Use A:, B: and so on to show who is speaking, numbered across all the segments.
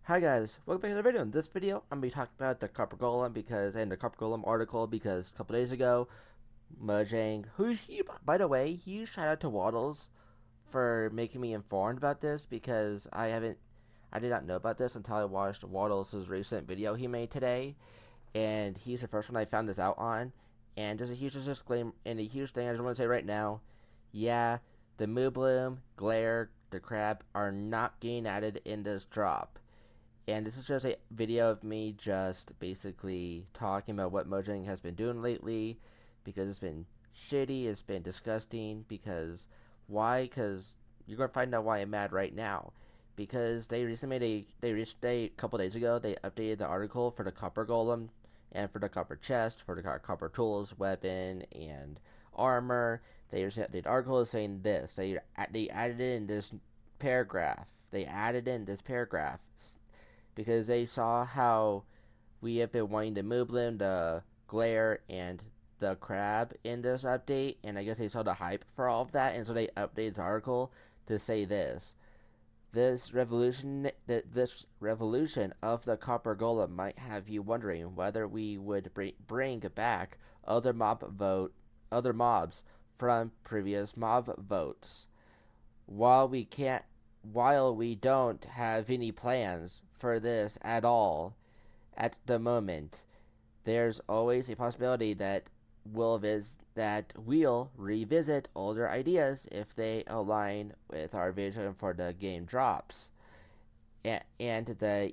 A: Hi guys, welcome back to the video. In this video, I'm going to be talking about the Copper Golem and the Copper Golem article because a couple days ago, Mojang, by the way, huge shout out to Wattles for making me informed about this because I did not know about this until I watched Wattles' recent video he made today, and he's the first one I found this out on. And just a huge disclaimer and a huge thing I just want to say right now, yeah, the Moo Bloom, Glare, the Crab are not getting added in this drop. And this is just a video of me just basically talking about what Mojang has been doing lately because it's been shitty, it's been disgusting. Because why? Because you're gonna find out why I'm mad right now. Because they recently made a couple days ago they updated the article for the Copper Golem and for the Copper Chest, for the Copper Tools, weapon, and armor. The article is saying this. They added in this paragraph. They added in this paragraph because they saw how we have been wanting to move them, the glare, and the crab in this update, and I guess they saw the hype for all of that, and so they updated the article to say this. This revolution of the Copper Golem might have you wondering whether we would bring back other mobs from previous mob votes. While we can't while we don't have any plans for this at all at the moment, there's always a possibility that we'll revisit older ideas if they align with our vision for the game drops and the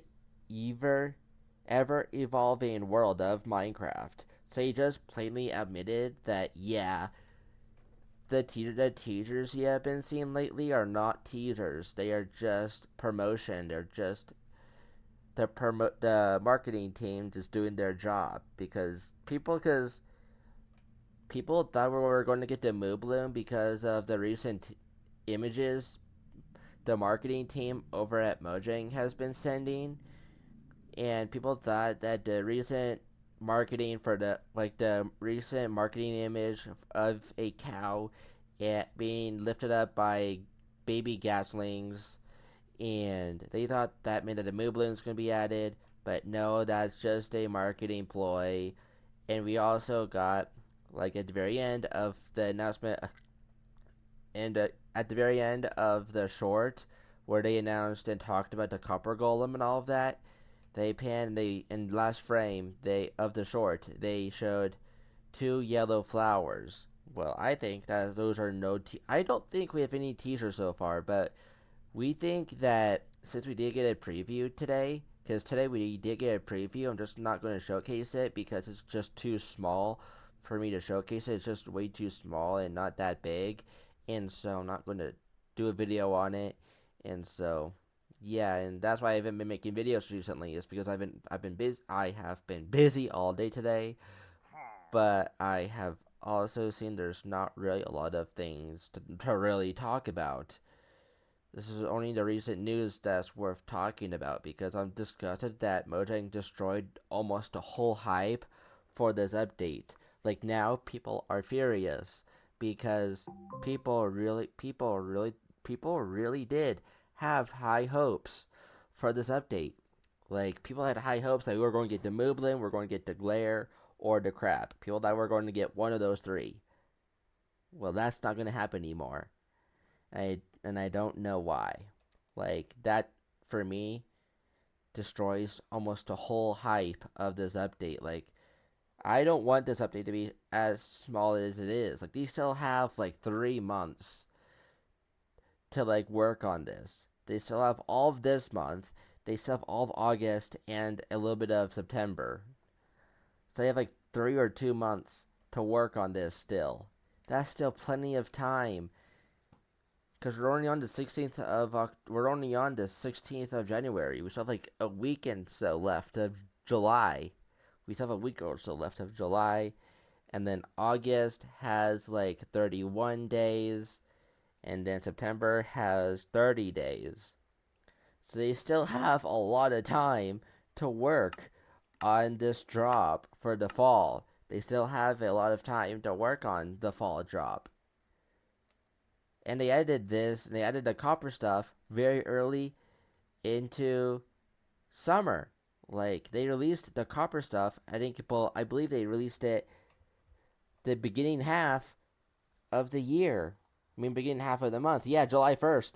A: ever evolving world of Minecraft. So he just plainly admitted that yeah, the teasers you have been seeing lately are not teasers. They are just promotion. They're just the marketing team just doing their job because people thought we were going to get the Moo Bloom because of the recent images the marketing team over at Mojang has been sending, and people thought that the recent marketing for the recent marketing image of a cow being lifted up by baby gaslings, and they thought that meant that the Moo Bloom was going to be added, but no, that's just a marketing ploy. And we also got at the very end of the announcement, and at the very end of the short where they announced and talked about the Copper Golem and all of that, they panned in the last frame of the short they showed two yellow flowers. Well, I think that those are I don't think we have any teasers so far, but we think that since we did get a preview today, because today we did get a preview, I'm just not going to showcase it because it's just too small for me to showcase it. It's just way too small and not that big, and so I'm not going to do a video on it. And so, yeah, and that's why I haven't been making videos recently. Is because I've been busy. I have been busy all day today, but I have also seen there's not really a lot of things to really talk about. This is only the recent news that's worth talking about because I'm disgusted that Mojang destroyed almost the whole hype for this update. Like now, people are furious because people really did have high hopes for this update. Like people had high hopes that we were going to get the Moblin, we're going to get the Glare, or the Crab. People thought we were going to get one of those three. Well, that's not going to happen anymore. I don't know why. Like that for me destroys almost the whole hype of this update. Like I don't want this update to be as small as it is. Like these still have like 3 months to work on this. They still have all of this month. They still have all of August and a little bit of September. So they have like 3 or 2 months to work on this still. That's still plenty of time because we're only on the 16th of January. We still have like a week and so left of July. We still have a week or so left of July, and then August has like 31 days, and then September has 30 days. So they still have a lot of time to work on this drop for the fall. They still have a lot of time to work on the fall drop. And they added the copper stuff very early into summer. Like they released the Copper stuff. I believe they released it the beginning half of the year. I mean, beginning half of the month. Yeah, July 1st.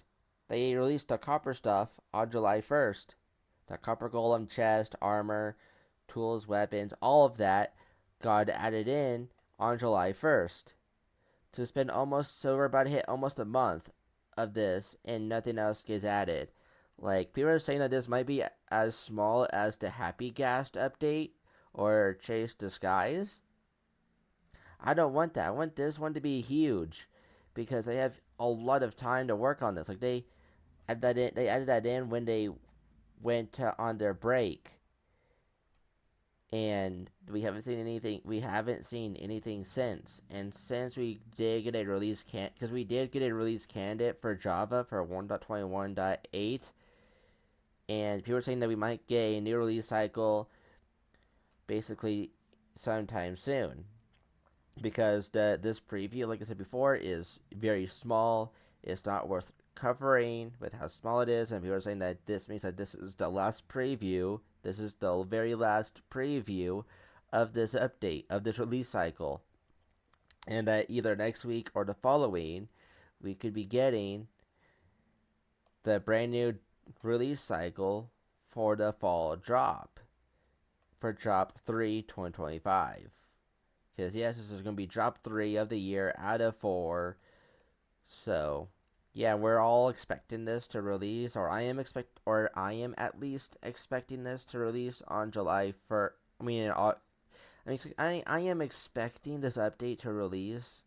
A: They released the Copper stuff on July 1st. The Copper Golem chest, armor, tools, weapons, all of that got added in on July 1st. To spend almost, so we're about to hit almost a month of this and nothing else gets added. Like, people are saying that this might be as small as the Happy Ghast update or Chase Disguise. I don't want that. I want this one to be huge because they have a lot of time to work on this. Like they added that in when they went on their break, and we haven't seen anything. We haven't seen anything since. And since we did get a release because we did get a release candidate for Java for 1.21.8, and people are saying that we might get a new release cycle basically sometime soon. Because this preview, like I said before, is very small. It's not worth covering with how small it is, and people are saying that this means that this is the last preview. This is the very last preview of this update, of this release cycle. And that either next week or the following, we could be getting the brand new release cycle for the fall drop, for drop 3 2025. Because yes, this is going to be drop 3 of the year out of 4. So, yeah, we're all expecting this to release, or I am at least expecting this to release on July 1st. I am expecting this update to release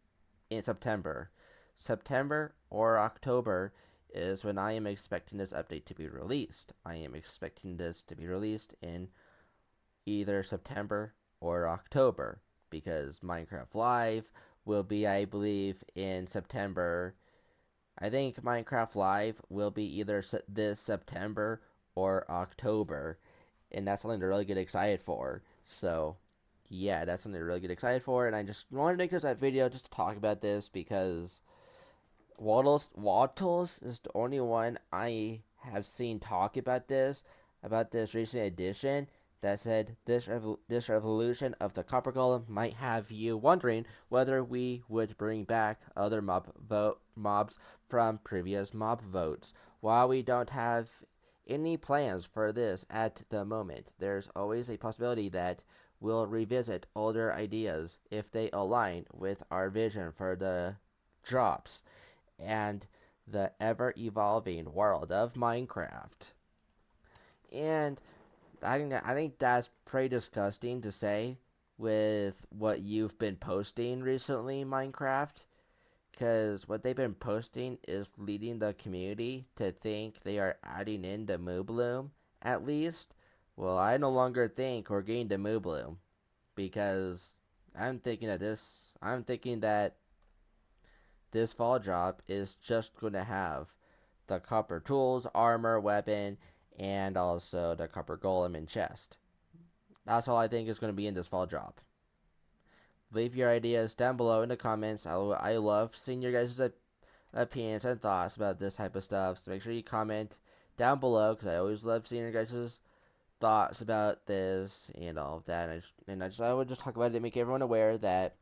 A: in September. September or October is when I am expecting this update to be released. I am expecting this to be released in either September or October, because Minecraft Live will be, I believe, in September. I think Minecraft Live will be either this September or October, and that's something to really get excited for. So, yeah, that's something to really get excited for, and I just wanted to make this video just to talk about this because Wattles is the only one I have seen talk about this recent edition, that said this revolution of the Copper Golem might have you wondering whether we would bring back other mobs from previous mob votes. While we don't have any plans for this at the moment, there's always a possibility that we'll revisit older ideas if they align with our vision for the drops and the ever-evolving world of Minecraft. And I think that's pretty disgusting to say with what you've been posting recently, Minecraft. Because what they've been posting is leading the community to think they are adding in the Moobloom, at least. Well, I no longer think we're getting the Moobloom. Because I'm thinking that this fall drop is just going to have the copper tools, armor, weapon, and also the Copper Golem and chest. That's all I think is going to be in this fall drop. Leave your ideas down below in the comments. I love seeing your guys' opinions and thoughts about this type of stuff. So make sure you comment down below, because I always love seeing your guys' thoughts about this and all of that. I would just talk about it to make everyone aware that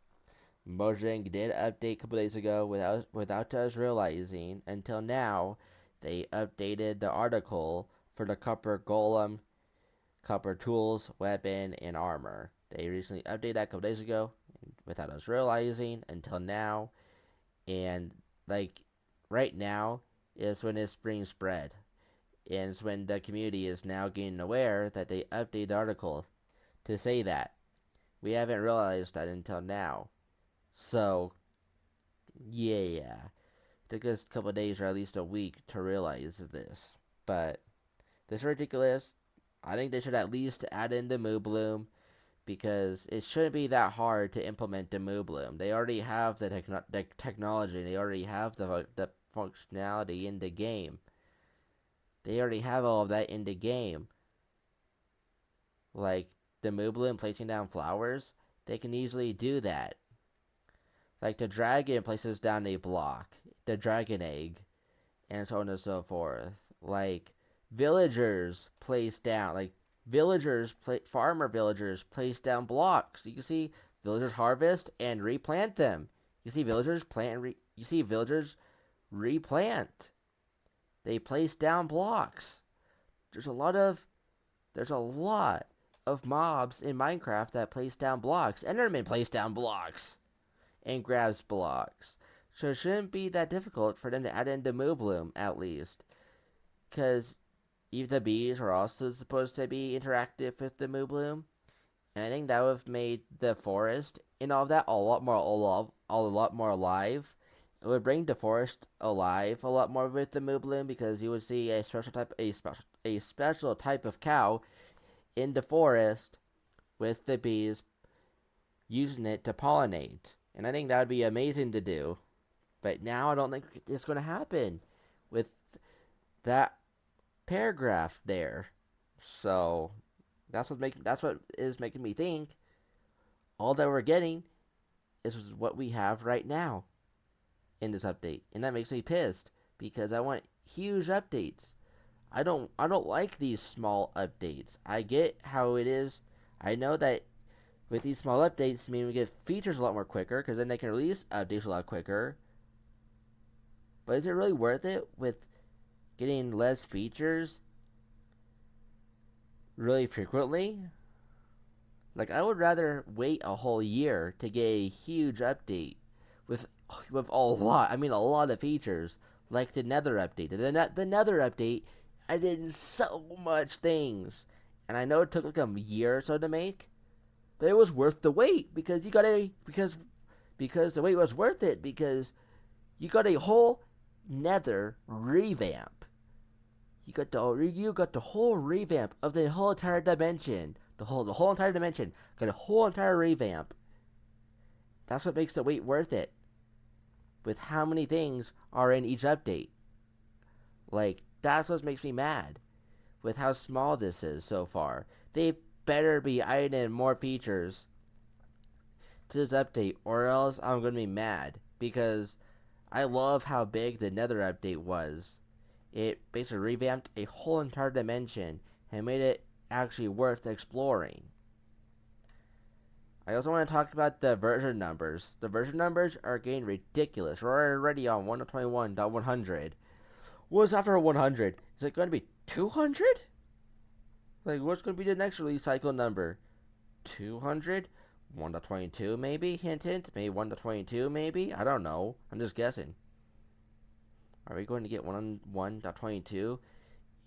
A: Mojang did update a couple days ago without us realizing. Until now, they updated the article for the Copper Golem, Copper Tools, Weapon, and Armor. They recently updated that a couple days ago without us realizing until now. And, like, right now is when it's being spread. And it's when the community is now getting aware that they updated the article to say that. We haven't realized that until now. So, yeah. It took us a couple days or at least a week to realize this. But this is ridiculous. I think they should at least add in the Moobloom, because it shouldn't be that hard to implement the Moobloom. They already have the technology. They already have the functionality in the game. They already have all of that in the game. Like the Moobloom placing down flowers, they can easily do that. Like the dragon places down a block, the dragon egg, and so on and so forth. Like villagers place down, like farmer villagers place down blocks. You can see villagers harvest and replant them. You see villagers you see villagers replant. They place down blocks. There's a lot of mobs in Minecraft that place down blocks. Enderman place down blocks and grabs blocks. So it shouldn't be that difficult for them to add into Moo Bloom, at least. Because even the bees are also supposed to be interactive with the Moo Bloom. And I think that would have made the forest and all of that a lot more alive. It would bring the forest alive a lot more with the Moo Bloom, because you would see a special type of cow in the forest with the bees using it to pollinate. And I think that would be amazing to do. But now I don't think it's going to happen with that paragraph there. So that's what is making me think all that we're getting is what we have right now in this update. And that makes me pissed, because I want huge updates. I don't like these small updates. I get how it is. I know that with these small updates, I mean, we get features a lot more quicker, because then they can release updates a lot quicker. But is it really worth it with getting less features really frequently? Like, I would rather wait a whole year to get a huge update with a lot of features, like the Nether update. The Nether update added so much things, and I know it took like a year or so to make, but it was worth the wait, because because the wait was worth it, because you got a whole Nether revamp. You got the whole revamp of the whole entire dimension. The whole entire dimension got a whole entire revamp. That's what makes the wait worth it. With how many things are in each update. Like, that's what makes me mad with how small this is so far. They better be adding in more features to this update, or else I'm going to be mad, because I love how big the Nether update was. It basically revamped a whole entire dimension and made it actually worth exploring. I also want to talk about the version numbers. The version numbers are getting ridiculous. We're already on 121.100. What's after 100? Is it going to be 200? Like, what's going to be the next release cycle number? 200? 1.22 maybe? Hint hint. Maybe 1.22 maybe? I don't know. I'm just guessing. Are we going to get 1.22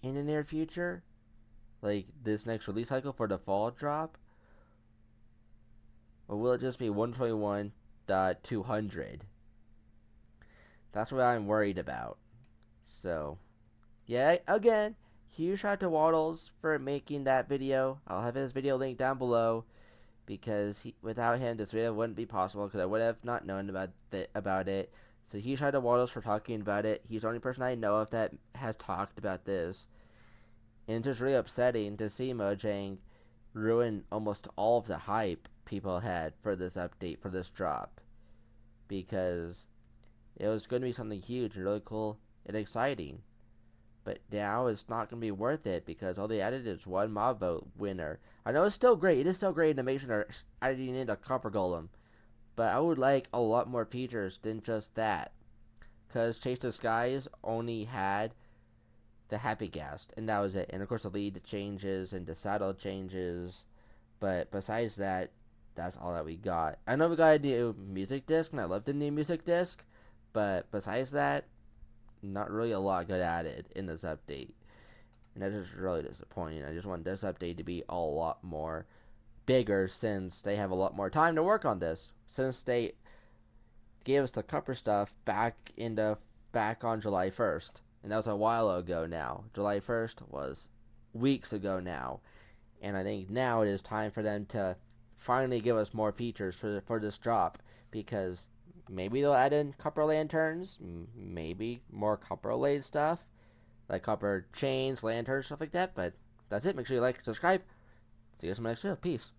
A: in the near future? Like, this next release cycle for the fall drop? Or will it just be 121.200? That's what I'm worried about. So, yeah, again, huge shout out to Wattles for making that video. I'll have his video linked down below, because without him, this video wouldn't be possible, because I would have not known about it. So huge shout out to Wattles for talking about it. He's the only person I know of that has talked about this. And it's just really upsetting to see Mojang ruin almost all of the hype people had for this update, for this drop. Because it was going to be something huge and really cool and exciting. But now it's not going to be worth it, because all they added is one mob vote winner. I know it's still great. It is still great animation are adding in a Copper Golem. But I would like a lot more features than just that. Because Chase the Skies only had the Happy Ghast, and that was it. And of course the lead changes and the saddle changes. But besides that, that's all that we got. I know we got a new music disc, and I love the new music disc. But besides that, not really a lot got added in this update. And that's just really disappointing. I just want this update to be a lot more bigger, since they have a lot more time to work on this. Since they gave us the Copper stuff back on July 1st. And that was a while ago now. July 1st was weeks ago now. And I think now it is time for them to finally give us more features for this drop. Because maybe they'll add in copper lanterns, maybe more copper related stuff, like copper chains, lanterns, stuff like that. But that's it. Make sure you like and subscribe. See you guys in the next video. Peace.